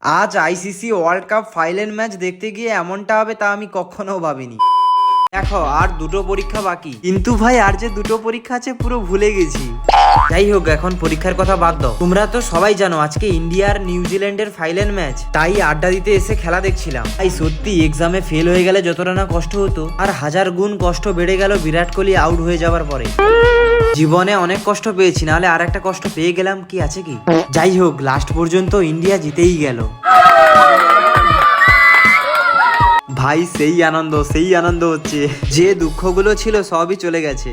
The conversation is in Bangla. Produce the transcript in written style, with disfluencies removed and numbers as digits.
আজ ICC world cup final match দেখতে গিয়ে এমনটা হবে তা আমি কখনো ভাবিনি। দেখো আর দুটো পরীক্ষা বাকি, কিন্তু ভাই আর যে দুটো পরীক্ষা আছে পুরো ভুলে গেছি। যাই হোক, এখন পরীক্ষার কথা বাদ দাও। তোমরা তো সবাই জানো আজকে ইন্ডিয়া আর নিউজিল্যান্ডের ফাইনাল ম্যাচ, তাই আড্ডা দিতে এসে খেলা দেখছিলাম। তাই সত্যি এক্সামে ফেল হয়ে গেলে যতটা না কষ্ট হতো, আর হাজার গুণ কষ্ট বেড়ে গেল বিরাট কোহলি আউট হয়ে যাওয়ার পরে। জীবনে অনেক কষ্ট পেয়েছি, নাহলে আর একটা কষ্ট পেয়ে গেলাম কি আছে কি। যাই হোক, লাস্ট পর্যন্ত ইন্ডিয়া জিতেই গেল। ভাই সেই আনন্দ হচ্ছে, যে দুঃখগুলো ছিল সবই চলে গেছে।